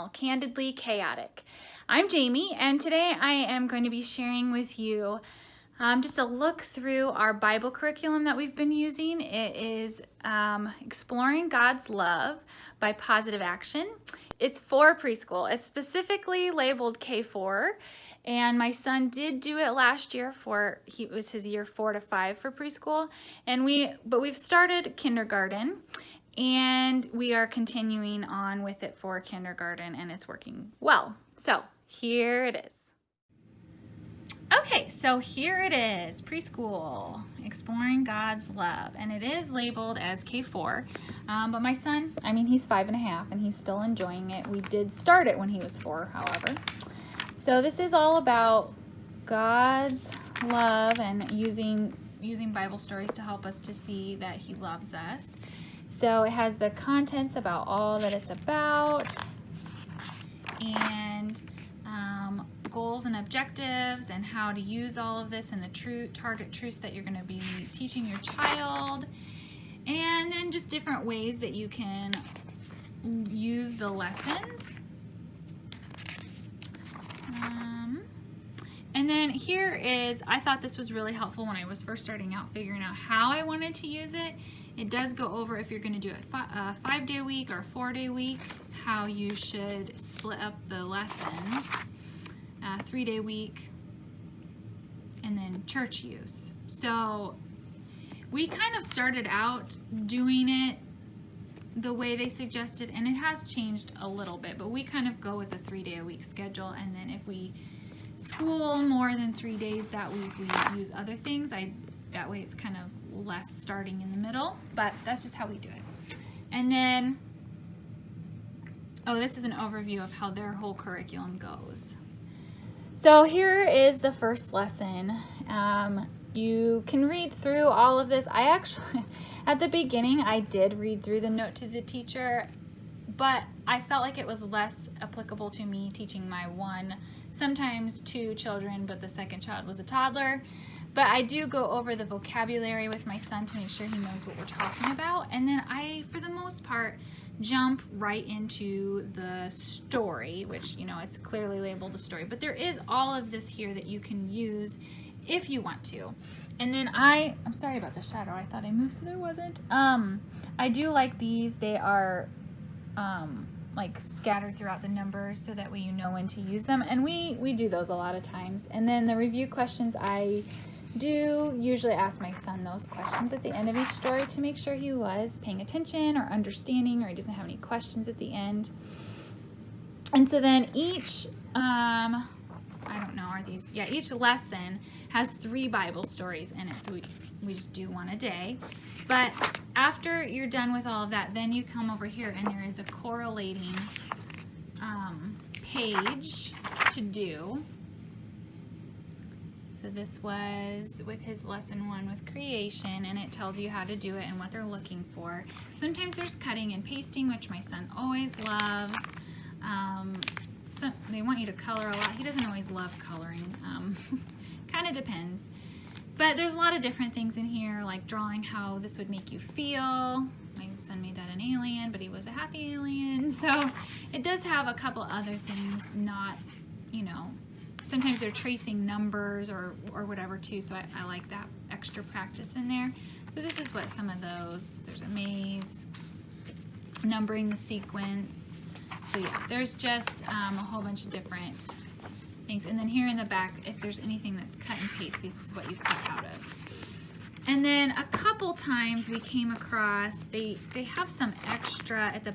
channel, Candidly Chaotic. I'm Jamie, and today I am going to be sharing with you just a look through our Bible curriculum that we've been using. It is Exploring God's Love by Positive Action. It's for preschool. It's specifically labeled K4, and my son did do it last year it was his year 4 to 5 for preschool, but we've started kindergarten. And we are continuing on with it for kindergarten, and it's working well. So here it is. Okay, so here it is, Preschool, Exploring God's Love. And it is labeled as K4. But my son, he's 5.5 and he's still enjoying it. We did start it when he was 4, however. So this is all about God's love and using Bible stories to help us to see that he loves us. So it has the contents about all that it's about, and goals and objectives, and how to use all of this, and the target truths that you're going to be teaching your child, and then just different ways that you can use the lessons. And then here is, I thought this was really helpful when I was first starting out figuring out how I wanted to use it. It does go over if you're going to do it 5-day week or 4-day week, how you should split up the lessons, 3-day week, and then church use. So we kind of started out doing it the way they suggested, and it has changed a little bit, but we kind of go with a 3-day a week schedule, and then if we school more than 3 days that week, we use other things. That way it's kind of less starting in the middle, but that's just how we do it. And then, this is an overview of how their whole curriculum goes. So here is the first lesson. You can read through all of this. I actually, at the beginning, I did read through the note to the teacher, but I felt like it was less applicable to me teaching my 1, sometimes 2 children, but the second child was a toddler. But I do go over the vocabulary with my son to make sure he knows what we're talking about. And then I, for the most part, jump right into the story, which, it's clearly labeled a story. But there is all of this here that you can use if you want to. And then I'm sorry about the shadow. I thought I moved so there wasn't. I do like these. They are like scattered throughout the numbers so that way you know when to use them. And we do those a lot of times. And then the review questions, I do usually ask my son those questions at the end of each story to make sure he was paying attention or understanding, or he doesn't have any questions at the end. And so then each, each lesson has 3 Bible stories in it. So we just do 1 a day. But after you're done with all of that, then you come over here and there is a correlating page to do. So this was with his lesson 1 with creation, and it tells you how to do it and what they're looking for. Sometimes there's cutting and pasting, which my son always loves. So they want you to color a lot. He doesn't always love coloring. Kind of depends. But there's a lot of different things in here, like drawing how this would make you feel. My son made that an alien, but he was a happy alien. So it does have a couple other things, not, sometimes they're tracing numbers or whatever too, so I like that extra practice in there. So this is what some of those, there's a maze, numbering the sequence. So yeah, there's just a whole bunch of different things. And then here in the back, if there's anything that's cut and paste, this is what you cut out of. And then a couple times we came across, they have some extra at the,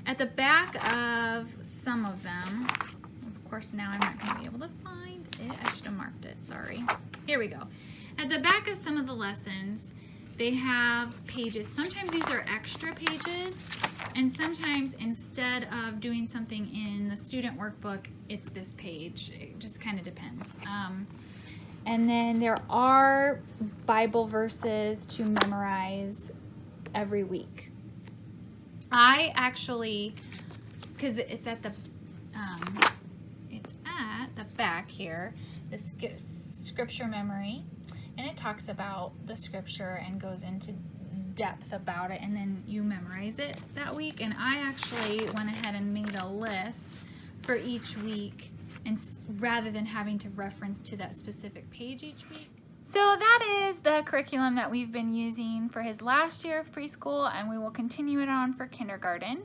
at the back of some of them. Of course, now I'm not going to be able to find it. I should have marked it, sorry. Here we go. At the back of some of the lessons, they have pages. Sometimes these are extra pages, and sometimes instead of doing something in the student workbook, it's this page. It just kind of depends. And then there are Bible verses to memorize every week. I actually, because it's at the back here, the scripture memory, and it talks about the scripture and goes into depth about it, and then you memorize it that week. And I actually went ahead and made a list for each week, and rather than having to reference to that specific page each week. So that is the curriculum that we've been using for his last year of preschool, and we will continue it on for kindergarten.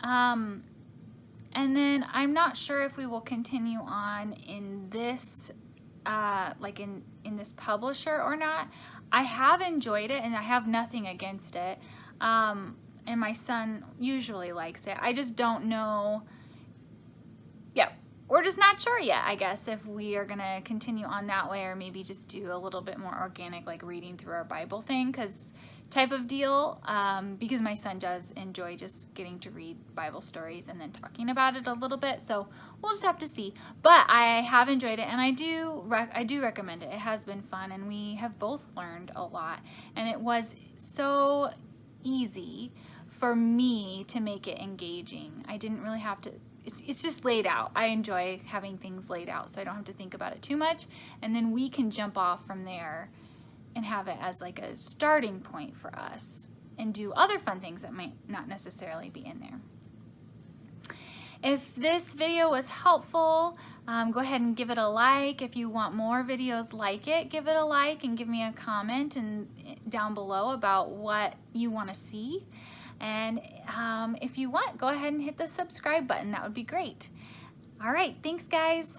And then I'm not sure if we will continue on in this, like in this publisher or not. I have enjoyed it, and I have nothing against it. And my son usually likes it. I just don't know. Yeah. We're just not sure yet, I guess, if we are going to continue on that way or maybe just do a little bit more organic, like reading through our Bible thing, type of deal, because my son does enjoy just getting to read Bible stories and then talking about it a little bit. So we'll just have to see. But I have enjoyed it, and I do recommend it. It has been fun, and we have both learned a lot. And it was so easy for me to make it engaging. I didn't really have to. It's just laid out. I enjoy having things laid out so I don't have to think about it too much, and then we can jump off from there and have it as like a starting point for us and do other fun things that might not necessarily be in there. If this video was helpful, go ahead and give it a like. If you want more videos like it, give it a like and give me a comment down below about what you want to see. And if you want, go ahead and hit the subscribe button. That would be great. All right, thanks guys.